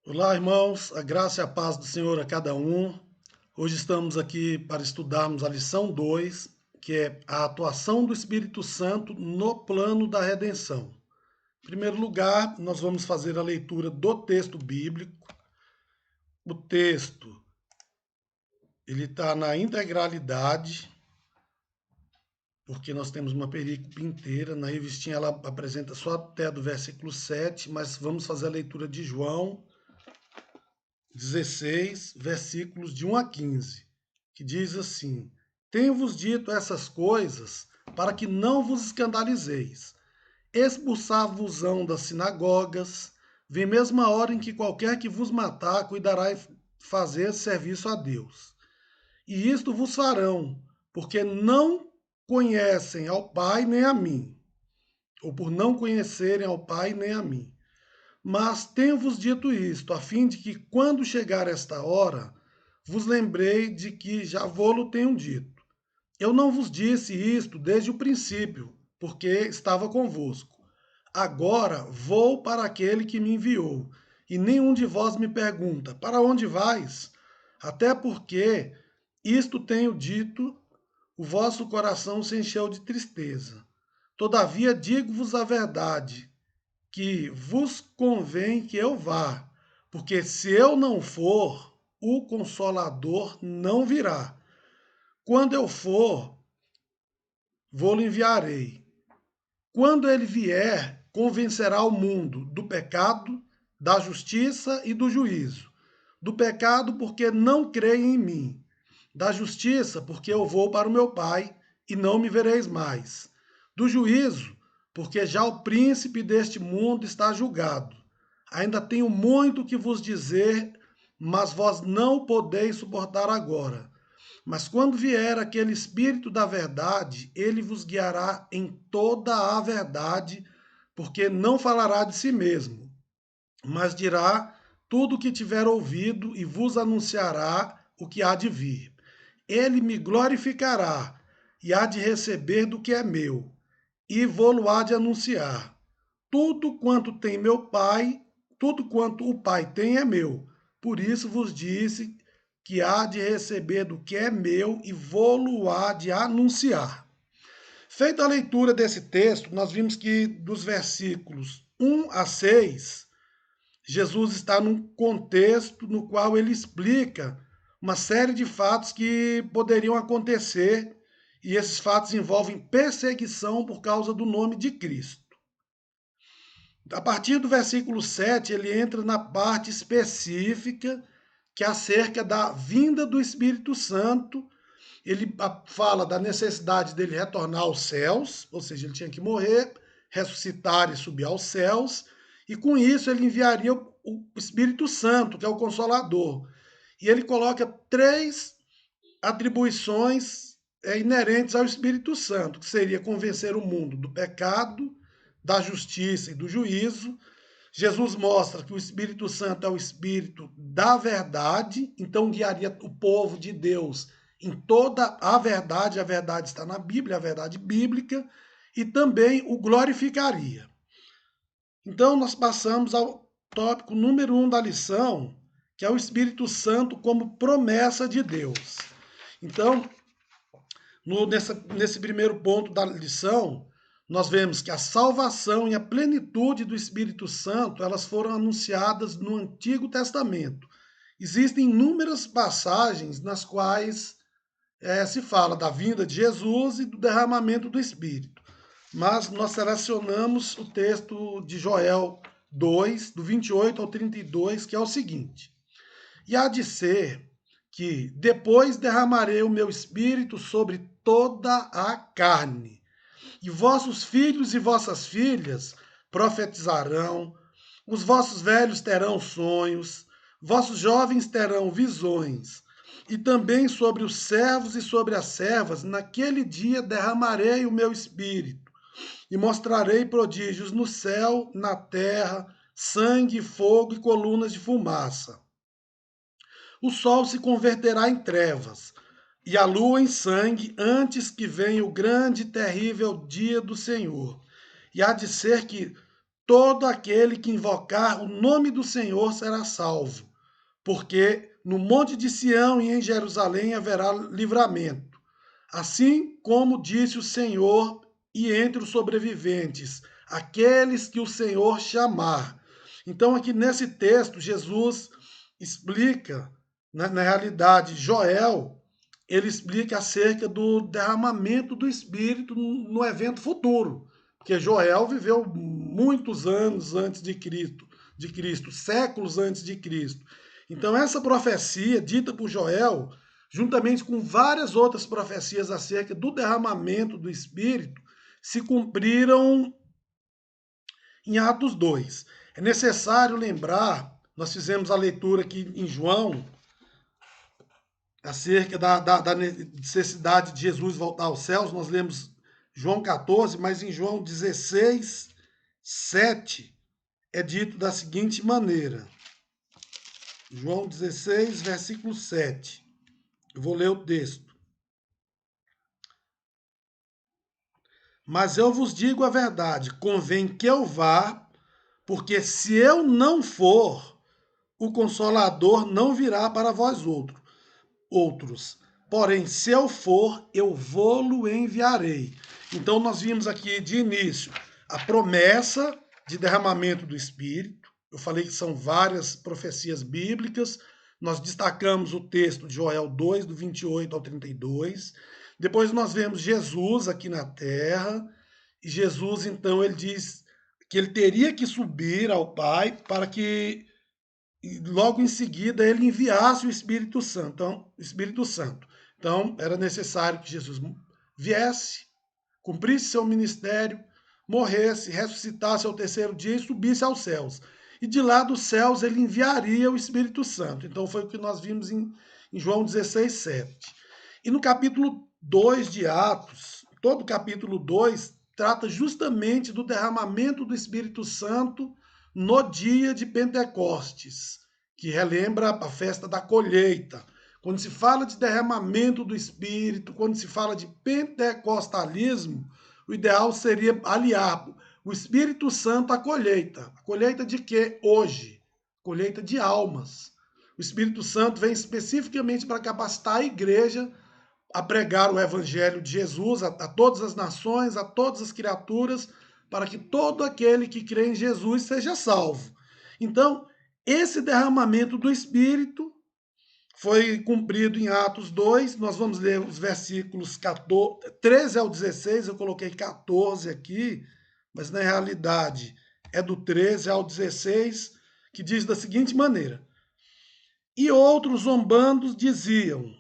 Olá, irmãos, a graça e a paz do Senhor a cada um. Hoje estamos aqui para estudarmos a lição 2, que é a atuação do Espírito Santo no plano da redenção. Em primeiro lugar, nós vamos fazer a leitura do texto bíblico. O texto ele está na integralidade, porque nós temos uma perícope inteira. Na revistinha ela apresenta só até do versículo 7, mas vamos fazer a leitura de João 16, versículos de 1 a 15, que diz assim: Tenho-vos dito essas coisas para que não vos escandalizeis. Expulsar-vos-ão das sinagogas, vem mesmo a hora em que qualquer que vos matar cuidará em fazer serviço a Deus. E isto vos farão, porque não conhecem ao Pai nem a mim, ou por não conhecerem ao Pai nem a mim. Mas tenho-vos dito isto, a fim de que, quando chegar esta hora, vos lembrei de que já vô-lo tenho dito. Eu não vos disse isto desde o princípio, porque estava convosco. Agora vou para aquele que me enviou, e nenhum de vós me pergunta: para onde vais? Até porque isto tenho dito, o vosso coração se encheu de tristeza. Todavia digo-vos a verdade, que vos convém que eu vá, porque se eu não for, o Consolador não virá. Quando eu for, vou-lo enviarei. Quando ele vier, convencerá o mundo do pecado, da justiça e do juízo. Do pecado, porque não creem em mim. Da justiça, porque eu vou para o meu Pai e não me vereis mais. Do juízo, porque já o príncipe deste mundo está julgado. Ainda tenho muito que vos dizer, mas vós não podeis suportar agora. Mas quando vier aquele Espírito da verdade, ele vos guiará em toda a verdade, porque não falará de si mesmo, mas dirá tudo o que tiver ouvido e vos anunciará o que há de vir. Ele me glorificará e há de receber do que é meu, e vou-lo há de anunciar. Tudo quanto tem meu Pai, tudo quanto o Pai tem é meu. Por isso vos disse que há de receber do que é meu e vou-lo há de anunciar. Feita a leitura desse texto, nós vimos que dos versículos 1 a 6, Jesus está num contexto no qual ele explica uma série de fatos que poderiam acontecer, e esses fatos envolvem perseguição por causa do nome de Cristo. A partir do versículo 7, ele entra na parte específica que é acerca da vinda do Espírito Santo. Ele fala da necessidade dele retornar aos céus, ou seja, ele tinha que morrer, ressuscitar e subir aos céus, e com isso ele enviaria o Espírito Santo, que é o Consolador. E ele coloca três atribuições inerentes ao Espírito Santo, que seria convencer o mundo do pecado, da justiça e do juízo. Jesus mostra que o Espírito Santo é o Espírito da verdade, então guiaria o povo de Deus em toda a verdade está na Bíblia, a verdade bíblica, e também o glorificaria. Então, nós passamos ao tópico número 1 da lição, que é o Espírito Santo como promessa de Deus. Então, nesse primeiro ponto da lição, nós vemos que a salvação e a plenitude do Espírito Santo, elas foram anunciadas no Antigo Testamento. Existem inúmeras passagens nas quais se fala da vinda de Jesus e do derramamento do Espírito. Mas nós selecionamos o texto de Joel 2, do 28 ao 32, que é o seguinte: E há de ser que depois derramarei o meu espírito sobre toda a carne, e vossos filhos e vossas filhas profetizarão, os vossos velhos terão sonhos, vossos jovens terão visões, e também sobre os servos e sobre as servas, naquele dia derramarei o meu espírito, e mostrarei prodígios no céu, na terra, sangue, fogo e colunas de fumaça. O sol se converterá em trevas, e a lua em sangue, antes que venha o grande e terrível dia do Senhor. E há de ser que todo aquele que invocar o nome do Senhor será salvo, porque no monte de Sião e em Jerusalém haverá livramento. Assim como disse o Senhor, e entre os sobreviventes, aqueles que o Senhor chamar. Então, aqui nesse texto, Jesus explica, na realidade, Joel, ele explica acerca do derramamento do Espírito no evento futuro, porque Joel viveu muitos anos antes de Cristo, séculos antes de Cristo. Então, essa profecia dita por Joel, juntamente com várias outras profecias acerca do derramamento do Espírito, se cumpriram em Atos 2. É necessário lembrar, nós fizemos a leitura aqui em João, acerca da necessidade de Jesus voltar aos céus, nós lemos João 14, mas em João 16, 7, é dito da seguinte maneira. João 16, versículo 7. Eu vou ler o texto. Mas eu vos digo a verdade, convém que eu vá, porque se eu não for, o Consolador não virá para vós outros. Porém, se eu for, eu vou-lo enviarei. Então, nós vimos aqui de início a promessa de derramamento do Espírito. Eu falei que são várias profecias bíblicas. Nós destacamos o texto de Joel 2, do 28 ao 32. Depois nós vemos Jesus aqui na terra. E Jesus, então, ele diz que ele teria que subir ao Pai para que logo em seguida ele enviasse o Espírito Santo. Então, era necessário que Jesus viesse, cumprisse seu ministério, morresse, ressuscitasse ao terceiro dia e subisse aos céus. E de lá dos céus ele enviaria o Espírito Santo. Então foi o que nós vimos em João 16, 7. E no capítulo 2 de Atos, todo o capítulo 2 trata justamente do derramamento do Espírito Santo no dia de Pentecostes, que relembra a festa da colheita. Quando se fala de derramamento do Espírito, quando se fala de pentecostalismo, o ideal seria aliar o Espírito Santo à colheita. A colheita de quê? Hoje. Colheita de almas. O Espírito Santo vem especificamente para capacitar a igreja a pregar o evangelho de Jesus a todas as nações, a todas as criaturas, para que todo aquele que crê em Jesus seja salvo. Então, esse derramamento do Espírito foi cumprido em Atos 2. Nós vamos ler os versículos 13 ao 16. Eu coloquei 14 aqui, mas na realidade é do 13 ao 16, que diz da seguinte maneira: E outros zombando diziam: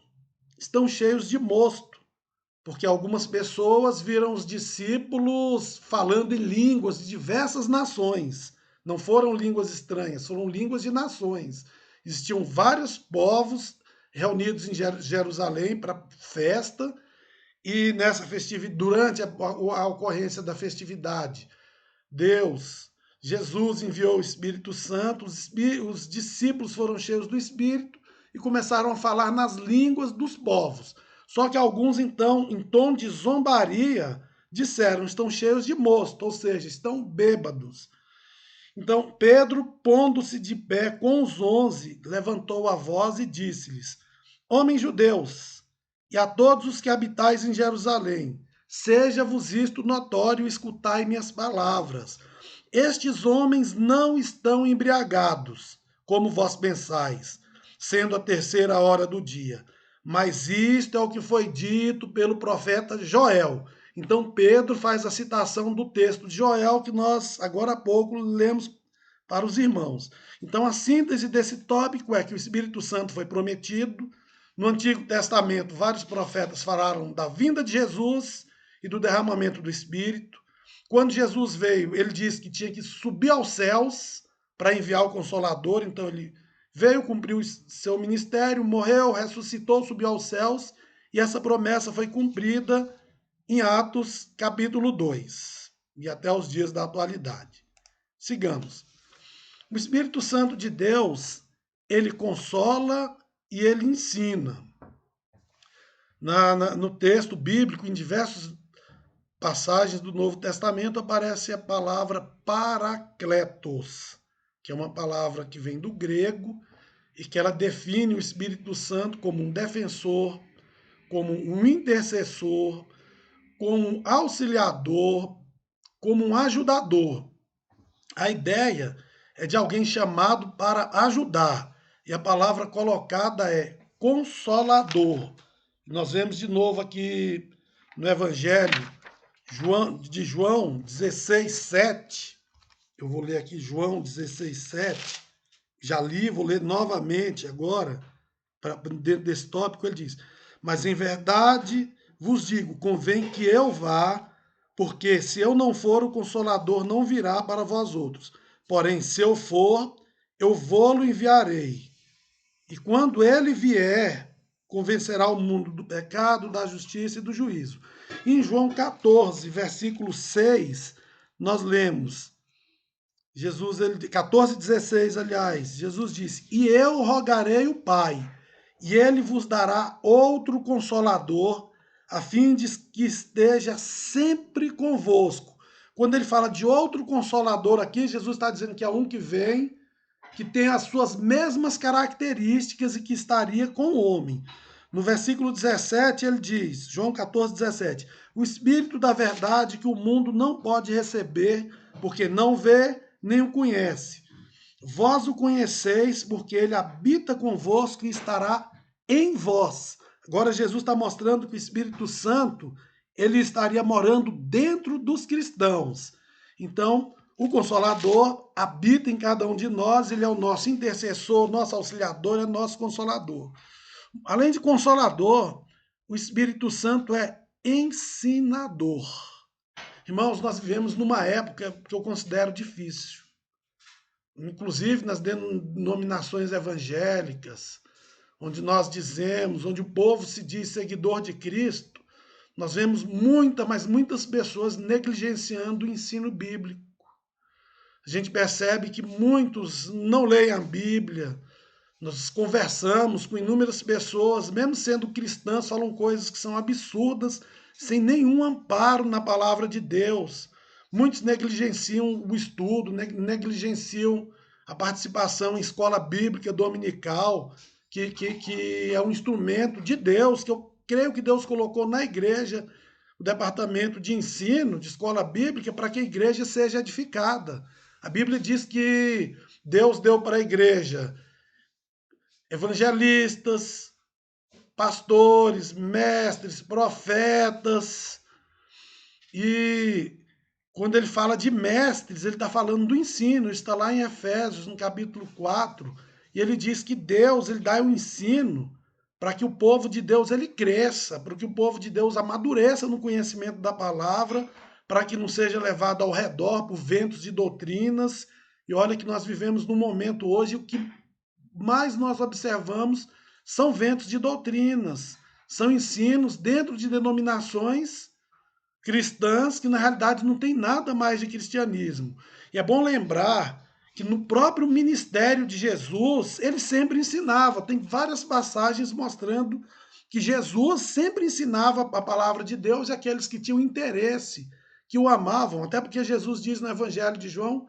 estão cheios de mosto, porque algumas pessoas viram os discípulos falando em línguas de diversas nações. Não foram línguas estranhas, foram línguas de nações. Existiam vários povos reunidos em Jerusalém para festa, e nessa festividade, durante a ocorrência da festividade, Jesus enviou o Espírito Santo, os discípulos foram cheios do Espírito e começaram a falar nas línguas dos povos. Só que alguns, então, em tom de zombaria, disseram: estão cheios de mosto, ou seja, estão bêbados. Então, Pedro, pondo-se de pé com os 11, levantou a voz e disse-lhes: Homens judeus, e a todos os que habitais em Jerusalém, seja-vos isto notório, escutai minhas palavras. Estes homens não estão embriagados, como vós pensais, sendo a terceira hora do dia. Mas isto é o que foi dito pelo profeta Joel. Então Pedro faz a citação do texto de Joel que nós, agora há pouco, lemos para os irmãos. Então a síntese desse tópico é que o Espírito Santo foi prometido. No Antigo Testamento, vários profetas falaram da vinda de Jesus e do derramamento do Espírito. Quando Jesus veio, ele disse que tinha que subir aos céus para enviar o Consolador. Então ele veio, cumpriu seu ministério, morreu, ressuscitou, subiu aos céus, e essa promessa foi cumprida em Atos capítulo 2 e até os dias da atualidade. Sigamos. O Espírito Santo de Deus, ele consola e ele ensina. No texto bíblico, em diversos passagens do Novo Testamento aparece a palavra Parakletos, que é uma palavra que vem do grego e que ela define o Espírito Santo como um defensor, como um intercessor, como um auxiliador, como um ajudador. A ideia é de alguém chamado para ajudar. E a palavra colocada é consolador. Nós vemos de novo aqui no Evangelho de João 16:7. Eu vou ler aqui João 16:7. Já li, vou ler novamente agora, dentro desse tópico. Ele diz: Mas em verdade vos digo, convém que eu vá, porque se eu não for, o Consolador não virá para vós outros. Porém, se eu for, eu vou-lo enviarei. E quando ele vier, convencerá o mundo do pecado, da justiça e do juízo. Em João 14, versículo 6, nós lemos, Jesus, 14:16, aliás, Jesus disse: E eu rogarei o Pai, e ele vos dará outro consolador, a fim de que esteja sempre convosco. Quando ele fala de outro consolador aqui, Jesus está dizendo que é um que vem, que tem as suas mesmas características e que estaria com o homem. No versículo 17, ele diz, João 14:17, o Espírito da verdade que o mundo não pode receber, porque não vê nem o conhece. Vós o conheceis, porque ele habita convosco e estará em vós. Agora Jesus está mostrando que o Espírito Santo, ele estaria morando dentro dos cristãos. Então, o Consolador habita em cada um de nós, ele é o nosso intercessor, nosso auxiliador, é nosso consolador. Além de consolador, o Espírito Santo é ensinador. Irmãos, nós vivemos numa época que eu considero difícil. Inclusive nas denominações evangélicas, onde nós dizemos, onde o povo se diz seguidor de Cristo, nós vemos muitas pessoas negligenciando o ensino bíblico. A gente percebe que muitos não leem a Bíblia. Nós conversamos com inúmeras pessoas, mesmo sendo cristãs, falam coisas que são absurdas, sem nenhum amparo na palavra de Deus. Muitos negligenciam o estudo, negligenciam a participação em escola bíblica dominical, que é um instrumento de Deus, que eu creio que Deus colocou na igreja, o departamento de ensino, de escola bíblica, para que a igreja seja edificada. A Bíblia diz que Deus deu para a igreja evangelistas, pastores, mestres, profetas. E quando ele fala de mestres, ele está falando do ensino. Está lá em Efésios, no capítulo 4. E ele diz que Deus ele dá o ensino para que o povo de Deus ele cresça, para que o povo de Deus amadureça no conhecimento da palavra, para que não seja levado ao redor por ventos de doutrinas. E olha que nós vivemos num momento hoje, o que mais nós observamos são ventos de doutrinas, são ensinos dentro de denominações cristãs que na realidade não tem nada mais de cristianismo. E é bom lembrar que no próprio ministério de Jesus, ele sempre ensinava, tem várias passagens mostrando que Jesus sempre ensinava a palavra de Deus e aqueles que tinham interesse, que o amavam, até porque Jesus diz no Evangelho de João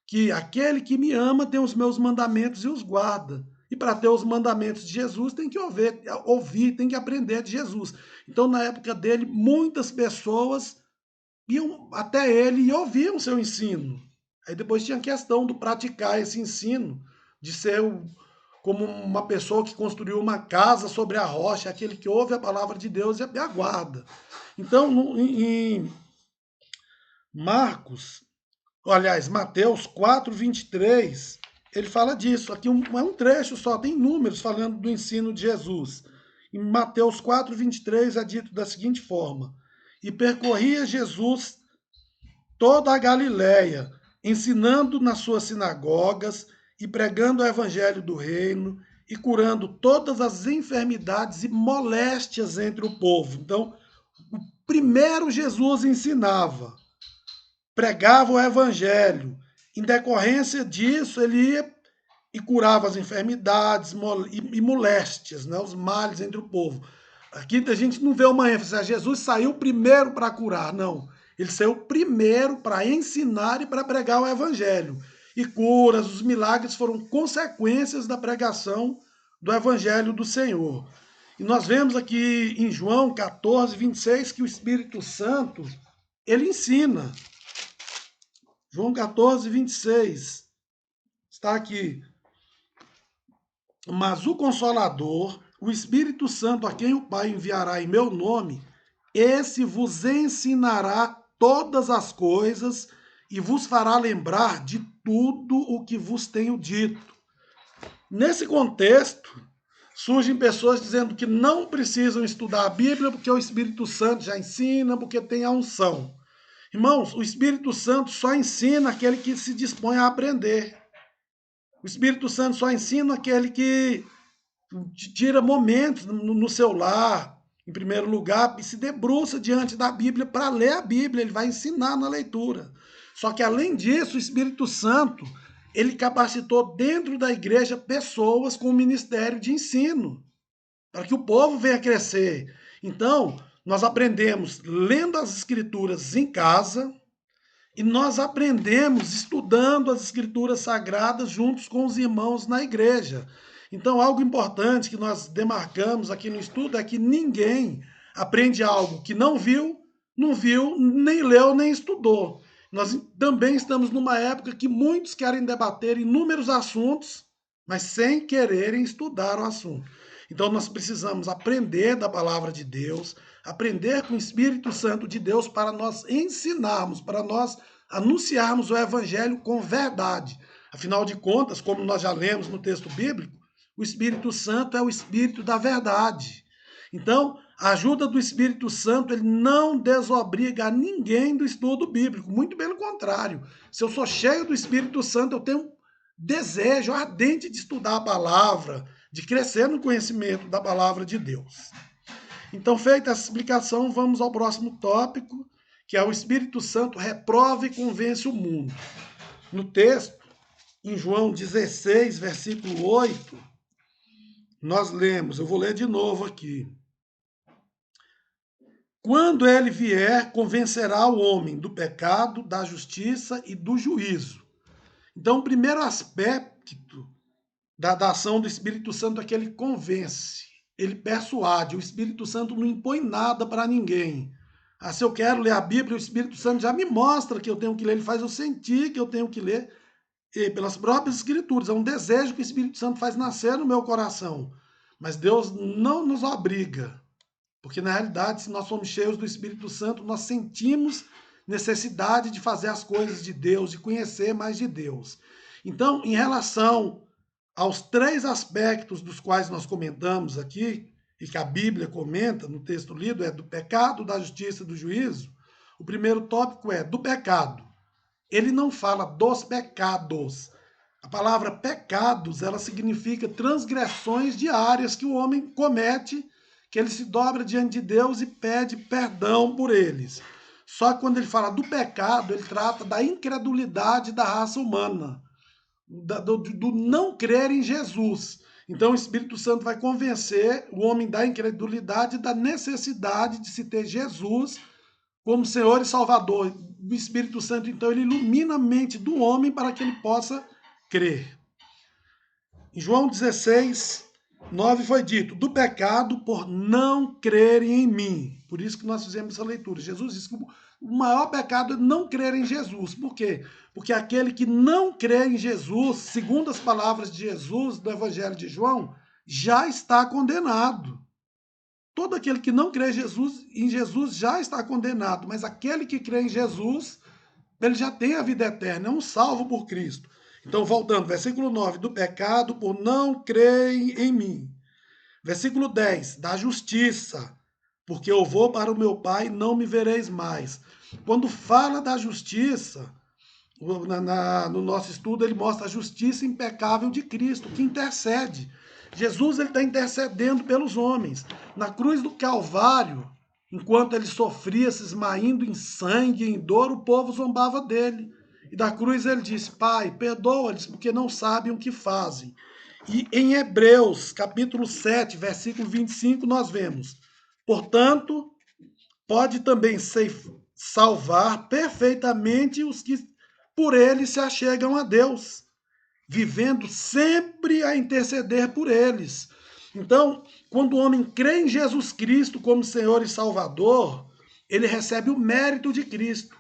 que aquele que me ama tem os meus mandamentos e os guarda. E para ter os mandamentos de Jesus, tem que ouvir, tem que aprender de Jesus. Então, na época dele, muitas pessoas iam até ele e ouviam seu ensino. Aí depois tinha a questão do praticar esse ensino, de ser como uma pessoa que construiu uma casa sobre a rocha, aquele que ouve a palavra de Deus e aguarda. Então, em Mateus 4:23, ele fala disso. Aqui é um trecho só, tem números falando do ensino de Jesus. Em Mateus 4:23 é dito da seguinte forma: E percorria Jesus toda a Galiléia, ensinando nas suas sinagogas e pregando o evangelho do reino e curando todas as enfermidades e moléstias entre o povo. Então, o primeiro Jesus ensinava, pregava o evangelho. Em decorrência disso, ele ia e curava as enfermidades e moléstias, né, os males entre o povo. Aqui a gente não vê uma ênfase, Jesus saiu primeiro para curar, não. Ele saiu primeiro para ensinar e para pregar o evangelho. E curas, os milagres foram consequências da pregação do evangelho do Senhor. E nós vemos aqui em João 14, 26, que o Espírito Santo, ele ensina. João 14, 26. Está aqui. Mas o Consolador, o Espírito Santo, a quem o Pai enviará em meu nome, esse vos ensinará todas as coisas e vos fará lembrar de tudo o que vos tenho dito. Nesse contexto, surgem pessoas dizendo que não precisam estudar a Bíblia porque o Espírito Santo já ensina, porque tem a unção. Irmãos, o Espírito Santo só ensina aquele que se dispõe a aprender. O Espírito Santo só ensina aquele que tira momentos no seu lar, em primeiro lugar, e se debruça diante da Bíblia para ler a Bíblia. Ele vai ensinar na leitura. Só que, além disso, o Espírito Santo, ele capacitou dentro da igreja pessoas com o ministério de ensino, para que o povo venha crescer. Então, nós aprendemos lendo as Escrituras em casa e nós aprendemos estudando as Escrituras Sagradas juntos com os irmãos na igreja. Então, algo importante que nós demarcamos aqui no estudo é que ninguém aprende algo que não viu, nem leu, nem estudou. Nós também estamos numa época que muitos querem debater inúmeros assuntos, mas sem quererem estudar o assunto. Então, nós precisamos aprender da palavra de Deus, aprender com o Espírito Santo de Deus para nós ensinarmos, para nós anunciarmos o Evangelho com verdade. Afinal de contas, como nós já lemos no texto bíblico, o Espírito Santo é o Espírito da verdade. Então, a ajuda do Espírito Santo, ele não desobriga a ninguém do estudo bíblico. Muito pelo contrário. Se eu sou cheio do Espírito Santo, eu tenho desejo ardente de estudar a palavra, de crescer no conhecimento da palavra de Deus. Então, feita essa explicação, vamos ao próximo tópico, que é o Espírito Santo reprova e convence o mundo. No texto, em João 16, versículo 8, nós lemos, eu vou ler de novo aqui. Quando ele vier, convencerá o homem do pecado, da justiça e do juízo. Então, o primeiro aspecto da ação do Espírito Santo é que ele convence, ele persuade. O Espírito Santo não impõe nada para ninguém. Se eu quero ler a Bíblia, o Espírito Santo já me mostra que eu tenho que ler, ele faz eu sentir que eu tenho que ler pelas próprias Escrituras. É um desejo que o Espírito Santo faz nascer no meu coração. Mas Deus não nos obriga, porque na realidade, se nós somos cheios do Espírito Santo, nós sentimos necessidade de fazer as coisas de Deus, de conhecer mais de Deus. Então, em relação aos três aspectos dos quais nós comentamos aqui, e que a Bíblia comenta no texto lido, é do pecado, da justiça e do juízo. O primeiro tópico é do pecado. Ele não fala dos pecados. A palavra pecados, ela significa transgressões diárias que o homem comete, que ele se dobra diante de Deus e pede perdão por eles. Só que quando ele fala do pecado, ele trata da incredulidade da raça humana, do não crer em Jesus. Então o Espírito Santo vai convencer o homem da incredulidade e da necessidade de se ter Jesus como Senhor e Salvador. O Espírito Santo, então, ele ilumina a mente do homem para que ele possa crer. Em João 16, 9 foi dito, do pecado por não crerem em mim. Por isso que nós fizemos essa leitura. Jesus disse que o maior pecado é não crer em Jesus. Por quê? Porque aquele que não crê em Jesus, segundo as palavras de Jesus, do Evangelho de João, já está condenado. Todo aquele que não crê em Jesus já está condenado, mas aquele que crê em Jesus, ele já tem a vida eterna, é um salvo por Cristo. Então, voltando, versículo 9, do pecado por não crerem em mim. Versículo 10, da justiça, porque eu vou para o meu Pai e não me vereis mais. Quando fala da justiça, no nosso estudo, ele mostra a justiça impecável de Cristo, que intercede. Jesus está intercedendo pelos homens. Na cruz do Calvário, enquanto ele sofria, se esmaindo em sangue, em dor, o povo zombava dele. E da cruz ele disse, Pai, perdoa-lhes, porque não sabem o que fazem. E em Hebreus, capítulo 7, versículo 25, nós vemos, portanto, pode também ser salvar perfeitamente os que por ele se achegam a Deus, vivendo sempre a interceder por eles. Então, quando o homem crê em Jesus Cristo como Senhor e Salvador, ele recebe o mérito de Cristo.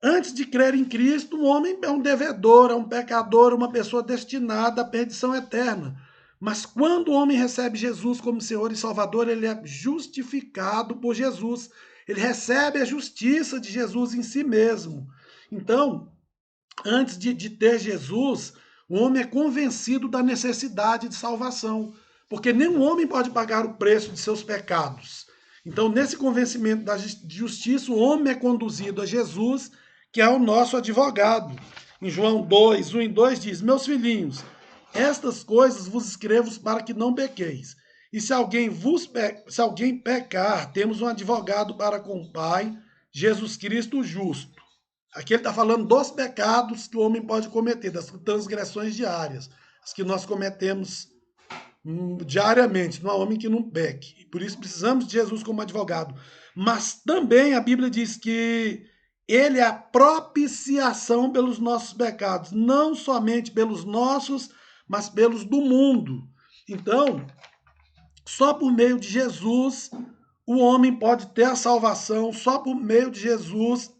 Antes de crer em Cristo, o homem é um devedor, é um pecador, uma pessoa destinada à perdição eterna. Mas quando o homem recebe Jesus como Senhor e Salvador, ele é justificado por Jesus. Ele recebe a justiça de Jesus em si mesmo. Então, antes de ter Jesus, o homem é convencido da necessidade de salvação, porque nenhum homem pode pagar o preço de seus pecados. Então, nesse convencimento da justiça, o homem é conduzido a Jesus, que é o nosso advogado. Em João 2, 1 e 2 diz: Meus filhinhos, estas coisas vos escrevo para que não pequeis. E se alguém pecar, temos um advogado para com o Pai, Jesus Cristo o justo. Aqui ele está falando dos pecados que o homem pode cometer, das transgressões diárias, as que nós cometemos diariamente. Não há homem que não peque. Por isso precisamos de Jesus como advogado. Mas também a Bíblia diz que ele é a propiciação pelos nossos pecados, não somente pelos nossos, mas pelos do mundo. Então, só por meio de Jesus o homem pode ter a salvação, só por meio de Jesus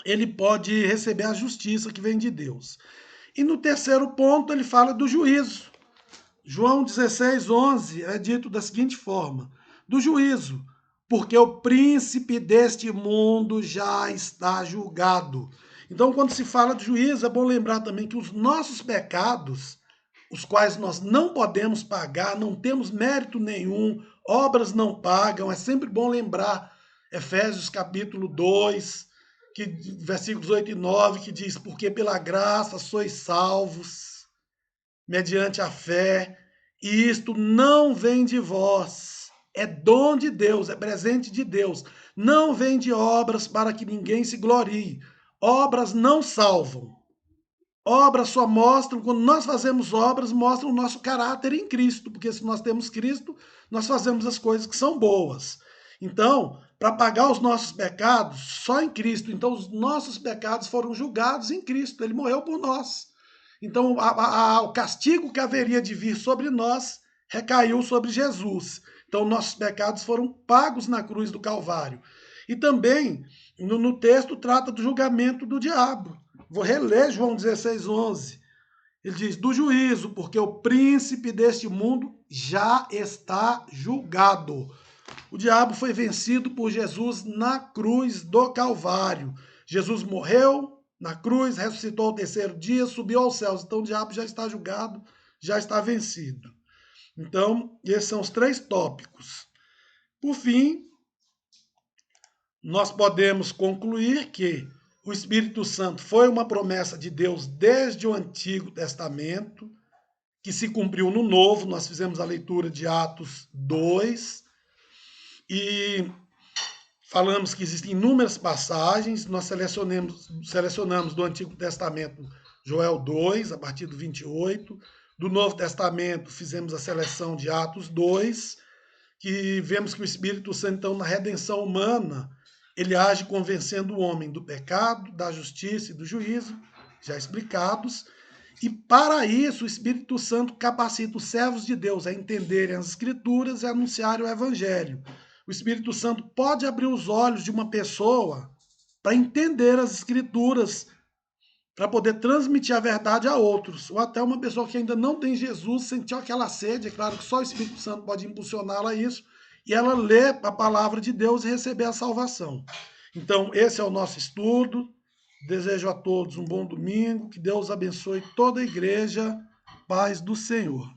ele pode receber a justiça que vem de Deus. E no terceiro ponto ele fala do juízo. João 16, 11 é dito da seguinte forma: do juízo, porque o príncipe deste mundo já está julgado. Então, quando se fala de juízo, é bom lembrar também que os nossos pecados, os quais nós não podemos pagar, não temos mérito nenhum, obras não pagam, é sempre bom lembrar Efésios capítulo 2, versículos 8 e 9, que diz: porque pela graça sois salvos, mediante a fé, e isto não vem de vós, é dom de Deus, é presente de Deus, não vem de obras para que ninguém se glorie. Obras não salvam. Obras só mostram, quando nós fazemos obras, mostram o nosso caráter em Cristo, porque se nós temos Cristo, nós fazemos as coisas que são boas. Então, para pagar os nossos pecados, só em Cristo. Então, os nossos pecados foram julgados em Cristo, ele morreu por nós. Então, o castigo que haveria de vir sobre nós recaiu sobre Jesus. Então, nossos pecados foram pagos na cruz do Calvário. E também, no texto, trata do julgamento do diabo. Vou reler João 16, 11. Ele diz: do juízo, porque o príncipe deste mundo já está julgado. O diabo foi vencido por Jesus na cruz do Calvário. Jesus morreu na cruz, ressuscitou ao terceiro dia, subiu aos céus. Então o diabo já está julgado, já está vencido. Então, esses são os três tópicos. Por fim, nós podemos concluir que o Espírito Santo foi uma promessa de Deus desde o Antigo Testamento, que se cumpriu no Novo. Nós fizemos a leitura de Atos 2 e falamos que existem inúmeras passagens. Nós selecionamos do Antigo Testamento Joel 2, a partir do 28. Do Novo Testamento fizemos a seleção de Atos 2, que vemos que o Espírito Santo, então, na redenção humana, ele age convencendo o homem do pecado, da justiça e do juízo, já explicados. E para isso, o Espírito Santo capacita os servos de Deus a entenderem as Escrituras e a anunciarem o Evangelho. O Espírito Santo pode abrir os olhos de uma pessoa para entender as Escrituras, para poder transmitir a verdade a outros. Ou até uma pessoa que ainda não tem Jesus, sentiu aquela sede, é claro que só o Espírito Santo pode impulsioná-la a isso, e ela lê a palavra de Deus e receber a salvação. Então, esse é o nosso estudo. Desejo a todos um bom domingo, que Deus abençoe toda a igreja. Paz do Senhor.